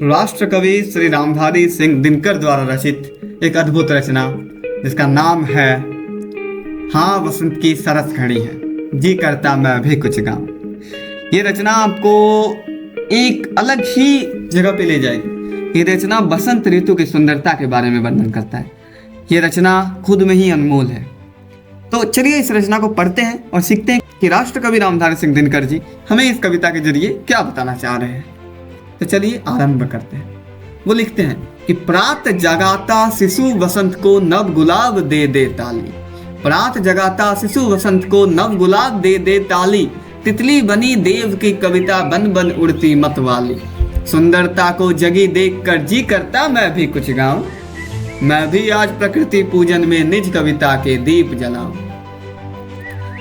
राष्ट्र कवि श्री रामधारी सिंह दिनकर द्वारा रचित एक अद्भुत रचना जिसका नाम है हाँ वसंत की सरस घड़ी है, जी करता मैं भी कुछ गाऊं। ये रचना आपको एक अलग ही जगह पे ले जाएगी। ये रचना बसंत ऋतु की सुंदरता के बारे में वर्णन करता है। ये रचना खुद में ही अनमोल है। तो चलिए इस रचना को पढ़ते हैं और सीखते हैं कि राष्ट्र कवि रामधारी सिंह दिनकर जी हमें इस कविता के जरिए क्या बताना चाह रहे हैं। तो चलिए आरंभ करते हैं। वो लिखते हैं कि प्रात जगाता शिशु वसंत को नव गुलाब दे दे ताली। प्रात जगाता शिशु वसंत को नव गुलाब दे दे ताली। तितली बनी देव की कविता बन बन उड़ती मत वाली। सुंदरता को जगी देख कर जी करता मैं भी कुछ गाऊं। मैं भी आज प्रकृति पूजन में निज कविता के दीप जलाऊं।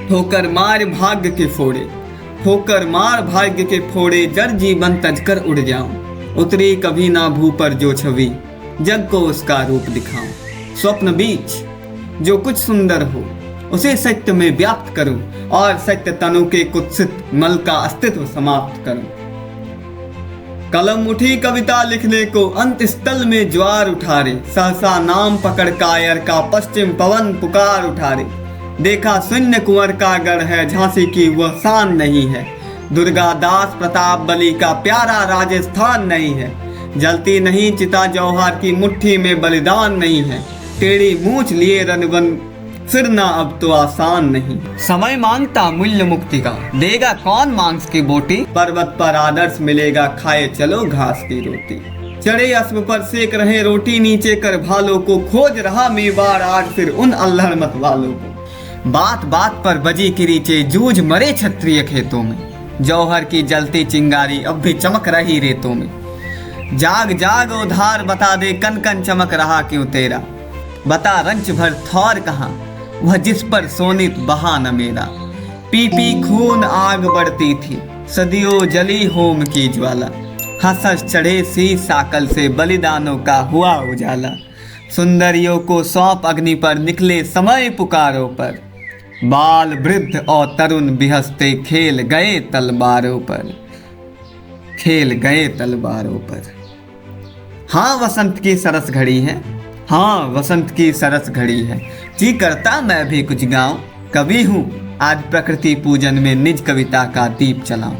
ठोकर मार भाग्य के फोड़े, ठोकर मार भाग्य के फोड़े, जड़ जीवन तजकर उड़ जाऊं। उतरी कभी ना भू पर जो छवि, जग को उसका रूप दिखाऊं। स्वप्न बीच जो कुछ सुंदर हो, उसे सत्य में व्याप्त करूं और सत्य तनु के कुत्सित मल का अस्तित्व समाप्त करूं। कलम उठी कविता लिखने को अंत स्थल में ज्वार उठारे। सहसा नाम पकड़ कायर का पश्चिम पवन पुकार उठारे। देखा शून्य कुंवर का गढ़ है, झांसी की वह शान नहीं है। दुर्गा दास प्रताप बलि का प्यारा राजस्थान नहीं है। जलती नहीं चिता जौहर की मुट्ठी में बलिदान नहीं है। टेढ़ी मूछ लिए रणवन फिरना अब तो आसान नहीं। समय मांगता मूल्य मुक्ति का, देगा कौन मांस की बोटी। पर्वत पर आदर्श मिलेगा, खाए चलो घास की रोटी। चढ़े अश्व पर सेक रहे रोटी, नीचे कर भालों को खोज रहा मेवाड़ आज फिर उन अल्हड़ मत वालों को। बात बात पर बजी किरीचे, जूझ मरे क्षत्रिय खेतों में। जौहर की जलती चिंगारी अब भी चमक रही रेतों में। जाग जाग उधार बता दे, कन कन चमक रहा क्यों तेरा। बता रंच भर थौर कहाँ, वह जिस पर सोनित बहा न मेरा। पी पी खून आग बढ़ती थी, सदियों जली होम की ज्वाला। हंस हंस चढ़े सी साकल से, बलिदानों का हुआ उजाला। सुंदरियों को सौंप अग्नि पर, निकले समय पुकारों पर। बाल वृद्ध और तरुण बिहसते, खेल गए तलवारों पर, खेल गए तलवारों पर। हाँ वसंत की सरस घड़ी है, हाँ वसंत की सरस घड़ी है, जी करता मैं भी कुछ गाऊं। कवि हूं आज प्रकृति पूजन में निज कविता का दीप जलाऊं।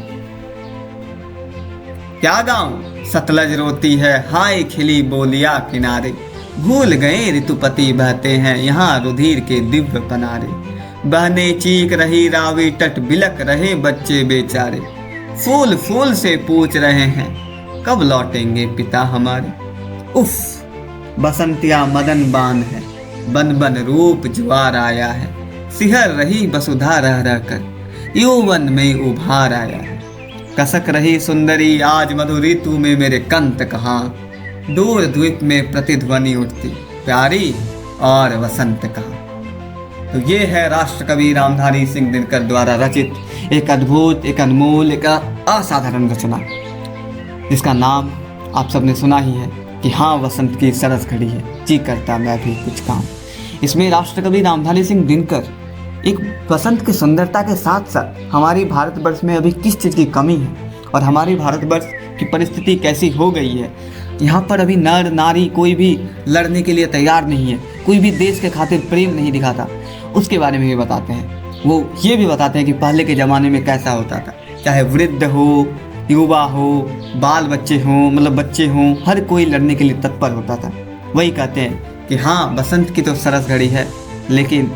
क्या गाऊं सतलज रोती है, हाय खिली बोलिया किनारे। भूल गए ऋतुपति बहते हैं यहाँ रुधिर के दिव्य पनारे। बहने चीख रही रावी तट, बिलक रहे बच्चे बेचारे। फूल फूल से पूछ रहे हैं, कब लौटेंगे पिता हमारे। उफ बसंतिया मदन बान है, बन बन रूप ज्वार आया है। सिहर रही वसुधा रह रह कर, यौवन में उभार आया है। कसक रही सुंदरी आज मधुर ऋतु में, मेरे कंत कहाँ। दूर द्वीप में प्रतिध्वनि उठती, प्यारी और वसंत कहाँ। तो ये है राष्ट्र कवि रामधारी सिंह दिनकर द्वारा रचित एक अद्भुत, एक अनमोल, एक असाधारण रचना जिसका नाम आप सबने सुना ही है कि हाँ वसंत की सरस घड़ी है, जी करता मैं भी कुछ काम। इसमें राष्ट्र कवि रामधारी सिंह दिनकर एक बसंत की सुंदरता के साथ साथ हमारी भारतवर्ष में अभी किस चीज़ की कमी है और हमारी भारतवर्ष की परिस्थिति कैसी हो गई है। यहाँ पर अभी नर नारी कोई भी लड़ने के लिए तैयार नहीं है, कोई भी देश के खातिर प्रेम नहीं दिखाता, उसके बारे में भी बताते हैं। वो ये भी बताते हैं कि पहले के ज़माने में कैसा होता था, चाहे वृद्ध हो, युवा हो, बाल बच्चे हों, मतलब बच्चे हों, हर कोई लड़ने के लिए तत्पर होता था। वही कहते हैं कि हाँ बसंत की तो सरस घड़ी है, लेकिन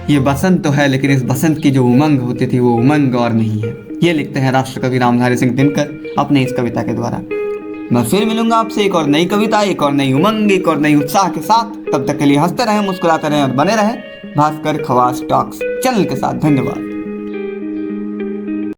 ये बसंत तो है, लेकिन इस बसंत की जो उमंग होती थी वो उमंग और नहीं है। ये लिखते हैं राष्ट्र कवि रामधारी सिंह दिनकर अपने इस कविता के द्वारा। मैं फिर मिलूंगा आपसे एक और नई कविता, एक और नई उमंग, एक और नई उत्साह के साथ। तब तक के लिए हंसते रहें, मुस्कुराते रहें और बने रहें भास्कर खवास टॉक्स चैनल के साथ। धन्यवाद।